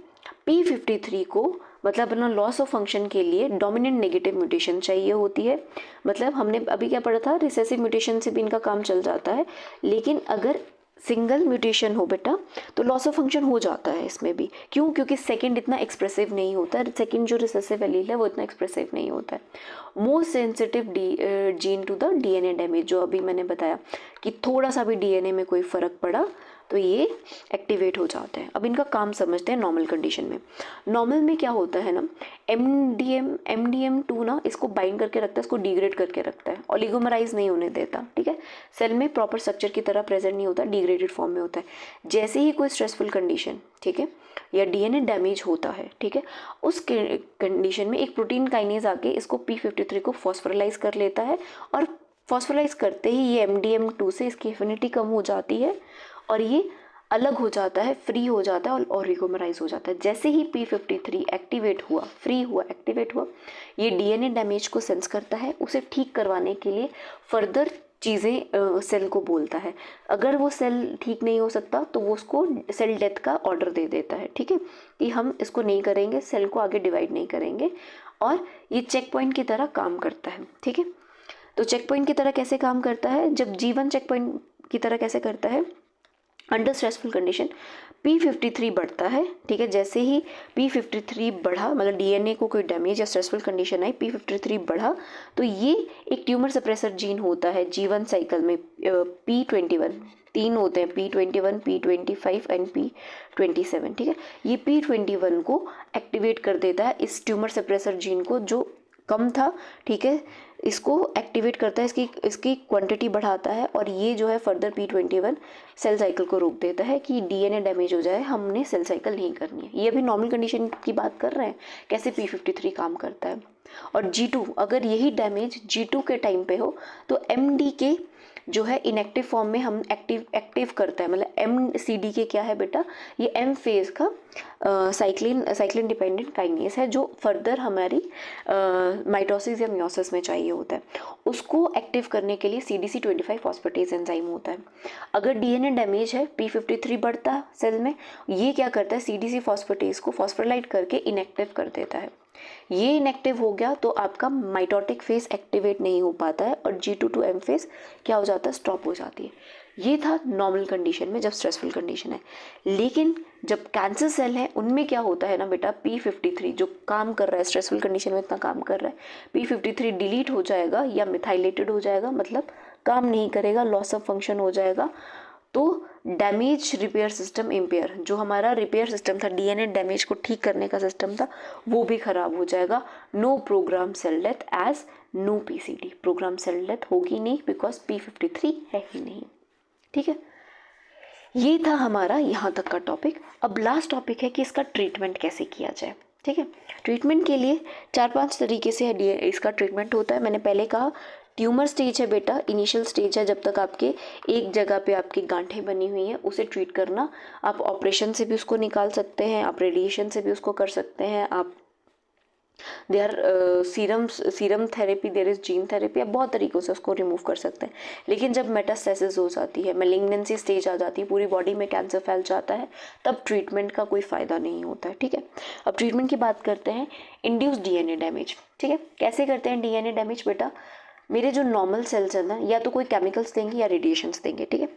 P53 को मतलब अपना लॉस ऑफ फंक्शन के लिए डोमिनेंट नेगेटिव म्यूटेशन चाहिए होती है। मतलब हमने अभी क्या पढ़ा था, रिसेसिव म्यूटेशन से भी इनका काम चल जाता है, लेकिन अगर सिंगल म्यूटेशन हो बेटा तो लॉस ऑफ फंक्शन हो जाता है इसमें भी। क्यों, क्योंकि सेकंड इतना एक्सप्रेसिव नहीं होता है, सेकंड जो रिसेसिव एलील है वो इतना एक्सप्रेसिव नहीं होता है। Most sensitive gene to the DNA damage, जो अभी मैंने बताया कि थोड़ा सा भी DNA में कोई फ़र्क पड़ा तो ये एक्टिवेट हो जाते हैं। अब इनका काम समझते हैं नॉर्मल कंडीशन में। नॉर्मल में क्या होता है ना, MDM2 ना इसको बाइंड करके रखता है, इसको डिग्रेड करके रखता है, ओलिगोमराइज नहीं होने देता। ठीक है, सेल में प्रॉपर स्ट्रक्चर की तरह प्रेजेंट नहीं होता, डिग्रेडेड फॉर्म में होता है। जैसे ही कोई स्ट्रेसफुल कंडीशन, ठीक है, या DNA डैमेज होता है, ठीक है, उस कंडीशन में एक प्रोटीन काइनेज आके इसको P53 को फॉस्फोराइलाइज कर लेता है, और फॉस्फोराइज करते ही ये MDM2 से इसकी एफिनिटी कम हो जाती है और ये अलग हो जाता है, फ्री हो जाता है और ओलिगोमराइज हो जाता है। जैसे ही P53 एक्टिवेट हुआ, फ्री हुआ, एक्टिवेट हुआ, ये DNA डैमेज को सेंस करता है, उसे ठीक करवाने के लिए फर्दर चीज़ें सेल को बोलता है। अगर वो सेल ठीक नहीं हो सकता तो वो उसको सेल डेथ का ऑर्डर दे देता है। ठीक है, कि हम इसको नहीं करेंगे, सेल को आगे डिवाइड नहीं करेंगे, और ये चेक पॉइंट की तरह काम करता है। ठीक है, तो चेक पॉइंट की तरह कैसे काम करता है, जब G1 चेक पॉइंट की तरह कैसे करता है, अंडर स्ट्रेसफुल कंडीशन P53 बढ़ता है। ठीक है, जैसे ही P53 बढ़ा, मतलब DNA को कोई डैमेज या स्ट्रेसफुल कंडीशन आई, P53 बढ़ा, तो ये एक ट्यूमर सप्रेसर जीन होता है G1 साइकिल में। P21 तीन होते हैं, P21, P25 एंड P27। ठीक है, ये P21 को एक्टिवेट कर देता है, इस ट्यूमर सप्रेसर जीन को जो कम था। ठीक है, इसको एक्टिवेट करता है, इसकी क्वांटिटी बढ़ाता है, और ये जो है फर्दर P21 सेल साइकिल को रोक देता है कि DNA डैमेज हो जाए, हमने सेल साइकिल नहीं करनी है। ये अभी नॉर्मल कंडीशन की बात कर रहे हैं, कैसे P53 काम करता है। और G2, अगर यही डैमेज G2 के टाइम पे हो तो MDK जो है इनएक्टिव फॉर्म में हम एक्टिव करता है। मतलब MCDK क्या है बेटा, ये M फेज का साइक्लिन डिपेंडेंट काइनेज है, जो फर्दर हमारी माइटोसिस या मियोसिस में चाहिए होता है। उसको एक्टिव करने के लिए CDC25 फॉस्फेटेज एंजाइम होता है। अगर DNA डैमेज है, P53 बढ़ता है सेल में, ये क्या करता है, CDC फॉस्फेटेज को फॉस्फोराइलेट करके इनएक्टिव कर देता है। ये इनएक्टिव हो गया तो आपका माइटोटिक फेज एक्टिवेट नहीं हो पाता है, और G2 to M फेज क्या हो जाता है, स्टॉप हो जाती है। ये था नॉर्मल कंडीशन में, जब स्ट्रेसफुल कंडीशन है। लेकिन जब कैंसर सेल है, उनमें क्या होता है ना बेटा, P53 जो काम कर रहा है, स्ट्रेसफुल कंडीशन में इतना काम कर रहा है, P53 डिलीट हो जाएगा या मिथाइलेटेड हो जाएगा, मतलब काम नहीं करेगा, लॉस ऑफ फंक्शन हो जाएगा। तो डैमेज रिपेयर सिस्टम इम्पेयर, जो हमारा रिपेयर सिस्टम था, DNA डैमेज को ठीक करने का सिस्टम था, वो भी खराब हो जाएगा। No programme cell death as no PCD, programme cell death होगी नहीं, बिकॉज P53 है ही नहीं। ठीक है, ये था हमारा यहाँ तक का टॉपिक। अब लास्ट टॉपिक है कि इसका ट्रीटमेंट कैसे किया जाए। ठीक है। ट्रीटमेंट के लिए 4-5 तरीके से इसका ट्रीटमेंट होता है। मैंने पहले कहा ट्यूमर स्टेज है बेटा, इनिशियल स्टेज है, जब तक आपके एक जगह पे आपकी गांठें बनी हुई हैं उसे ट्रीट करना। आप ऑपरेशन से भी उसको निकाल सकते हैं, आप रेडिएशन से भी उसको कर सकते हैं, आप there serum therapy, there is gene therapy, आप बहुत तरीक़ों से उसको रिमूव कर सकते हैं। लेकिन जब मेटास्टेसिस हो जाती है, मैलिग्नेंसी स्टेज आ जाती है, पूरी बॉडी में कैंसर फैल जाता है, तब ट्रीटमेंट का कोई फ़ायदा नहीं होता है। ठीक है, अब ट्रीटमेंट की बात करते हैं। Induce DNA damage. ठीक है, कैसे करते हैं डीएनए डैमेज बेटा? मेरे जो नॉर्मल सेल्स है ना, या तो कोई केमिकल्स देंगे या रेडिएशंस देंगे। ठीक है,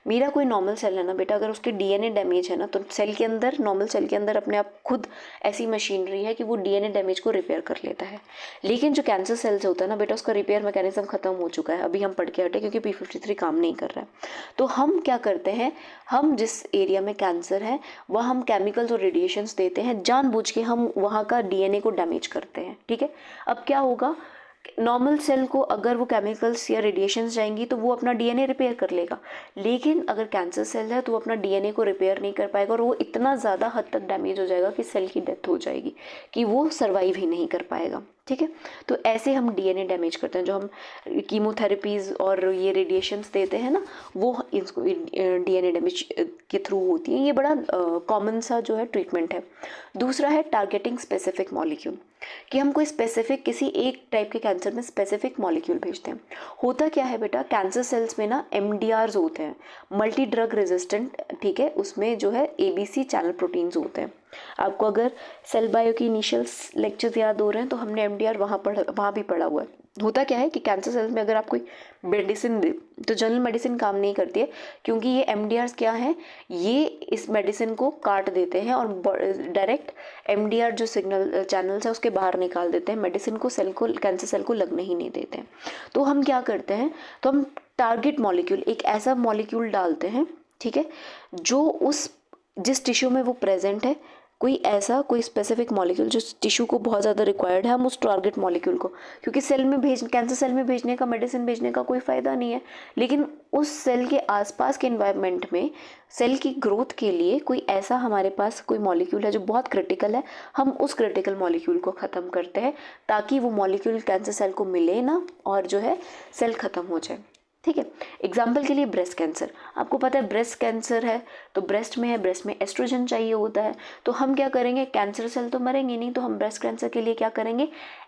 मेरा कोई नॉर्मल सेल है ना बेटा, अगर उसके डीएनए डैमेज है ना, तो सेल के अंदर, नॉर्मल सेल के अंदर अपने आप खुद ऐसी मशीनरी है कि वो डीएनए डैमेज को रिपेयर कर लेता है। लेकिन जो कैंसर सेल्स होता है ना बेटा, उसका रिपेयर मैकेनिज्म खत्म हो चुका है, अभी हम पढ़ के हटे, क्योंकि P53 काम नहीं कर रहा है। तो हम क्या करते हैं, हम जिस एरिया में कैंसर है वह हम केमिकल्स और रेडिएशंस देते हैं, जानबूझ के हम वहाँ का डीएनए को डैमेज करते हैं। ठीक है, अब क्या होगा, नॉर्मल सेल को अगर वो केमिकल्स या रेडिएशंस जाएंगी तो वो अपना डीएनए रिपेयर कर लेगा, लेकिन अगर कैंसर सेल है तो वो अपना डीएनए को रिपेयर नहीं कर पाएगा, और वो इतना ज़्यादा हद तक डैमेज हो जाएगा कि सेल की डेथ हो जाएगी, कि वो सर्वाइव ही नहीं कर पाएगा। ठीक है, तो ऐसे हम डीएनए डैमेज करते हैं। जो हम कीमोथेरेपीज़ और ये रेडिएशंस देते हैं ना, वो इसको डीएनए डैमेज के थ्रू होती हैं। ये बड़ा कॉमन सा जो है ट्रीटमेंट है। दूसरा है टारगेटिंग स्पेसिफिक मॉलिक्यूल, कि हम कोई स्पेसिफिक किसी एक टाइप के कैंसर में स्पेसिफिक मॉलिक्यूल भेजते हैं। होता क्या है बेटा, कैंसर सेल्स में ना MDRs होते हैं, मल्टी ड्रग रेजिस्टेंट। ठीक है, उसमें जो है ABC चैनल प्रोटीन्स होते हैं। आपको अगर सेल बायो की इनिशियल लेक्चर्स याद हो रहे हैं तो हमने MDR वहाँ भी पढ़ा हुआ है। होता क्या है कि कैंसर सेल्स में अगर आप कोई मेडिसिन दे तो जनरल मेडिसिन काम नहीं करती है, क्योंकि ये MDRs क्या है, ये इस मेडिसिन को काट देते हैं और डायरेक्ट MDR जो सिग्नल चैनल्स है उसके बाहर निकाल देते हैं, मेडिसिन को कैंसर सेल को लगने ही नहीं देते हैं। तो हम क्या करते हैं, तो हम टारगेट मॉलिक्यूल, एक ऐसा मॉलिक्यूल डालते हैं, ठीक है, जो उस जिस टिश्यू में वो प्रेजेंट है, कोई स्पेसिफिक मॉलिक्यूल जो टिश्यू को बहुत ज़्यादा रिक्वायर्ड है, हम उस टारगेट मॉलिक्यूल को, क्योंकि कैंसर सेल में भेजने का, मेडिसिन भेजने का कोई फ़ायदा नहीं है, लेकिन उस सेल के आसपास के एनवायरनमेंट में सेल की ग्रोथ के लिए कोई ऐसा हमारे पास कोई मॉलिक्यूल है जो बहुत क्रिटिकल है, हम उस क्रिटिकल मॉलिक्यूल को ख़त्म करते हैं, ताकि वो मॉलिक्यूल कैंसर सेल को मिले ना, और जो है सेल ख़त्म हो जाए। ठीक है, एग्जाम्पल के लिए ब्रेस्ट कैंसर, आपको पता है ब्रेस्ट कैंसर है तो ब्रेस्ट में है, ब्रेस्ट में एस्ट्रोजन चाहिए होता है, तो हम क्या करेंगे, कैंसर सेल तो मरेंगे नहीं, तो हम ब्रेस्ट कैंसर के लिए क्या करेंगे,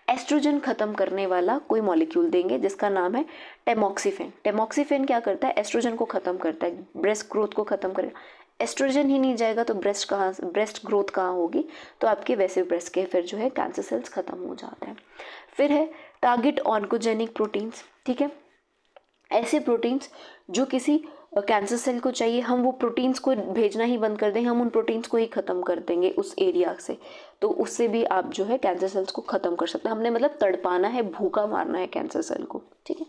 एस्ट्रोजन ख़त्म करने वाला कोई मॉलिक्यूल देंगे जिसका नाम है टेमोक्सिफेन। टेमोक्सिफेन क्या करता है, एस्ट्रोजन को ख़त्म करता है, ब्रेस्ट ग्रोथ को ख़त्म करेगा। एस्ट्रोजन ही नहीं जाएगा तो ब्रेस्ट ग्रोथ कहाँ होगी, तो आपके वैसे ब्रेस्ट के फिर जो है कैंसर सेल्स ख़त्म हो जाते हैं। फिर है टारगेट ऑन्कोजेनिक प्रोटीन्स। ठीक है, ऐसे प्रोटीन्स जो किसी कैंसर सेल को चाहिए, हम वो प्रोटीन्स को भेजना ही बंद कर देंगे, हम उन प्रोटीन्स को ही ख़त्म कर देंगे उस एरिया से, तो उससे भी आप जो है कैंसर सेल्स को ख़त्म कर सकते हैं। हमने मतलब तड़पाना है, भूखा मारना है कैंसर सेल को। ठीक है,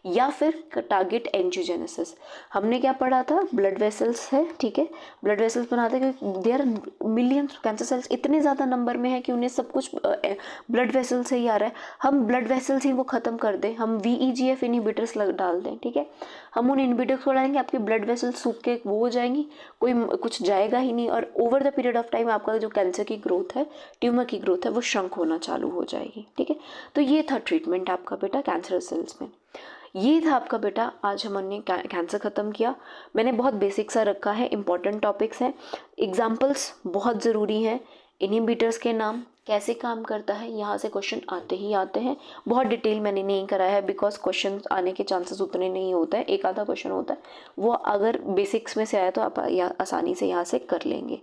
या फिर टारगेट एंजियोजेनेसिस, हमने क्या पढ़ा था, ब्लड वेसल्स है। ठीक है, ब्लड वेसल्स बनाते हैं क्योंकि there are millions cancer cells, इतने ज़्यादा नंबर में है कि उन्हें सब कुछ ब्लड वेसल से ही आ रहा है, हम ब्लड वेसल्स ही वो ख़त्म कर दें, हम VEGF इनहिबिटर्स डाल दें। ठीक है, हम उन इनहिबिटर्स को डालेंगे, आपकी ब्लड वेसल्स सूख के वो हो जाएंगी, कोई कुछ जाएगा ही नहीं, और over the period of time आपका जो कैंसर की ग्रोथ है, ट्यूमर की ग्रोथ है, वो श्रंक होना चालू हो जाएगी। ठीक है, तो ये था ट्रीटमेंट आपका बेटा कैंसर सेल्स में। ये था आपका बेटा, आज हमने कैंसर ख़त्म किया। मैंने बहुत बेसिक सा रखा है, इंपॉर्टेंट टॉपिक्स हैं, एग्जाम्पल्स बहुत ज़रूरी हैं, इनहिबिटर्स के नाम, कैसे काम करता है, यहाँ से क्वेश्चन आते ही आते हैं। बहुत डिटेल मैंने नहीं कराया है, बिकॉज क्वेश्चन आने के चांसेस उतने नहीं होते हैं, एक आधा क्वेश्चन होता है, वो अगर बेसिक्स में से आया तो आप आसानी से यहाँ से कर लेंगे।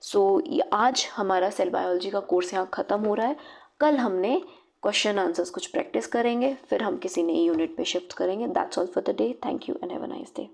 सो आज हमारा सेल बायोलॉजी का कोर्स यहाँ ख़त्म हो रहा है। कल हमने क्वेश्चन आंसर्स कुछ प्रैक्टिस करेंगे, फिर हम किसी नई यूनिट पे शिफ्ट करेंगे। That's all for the day. Thank you and have a nice day.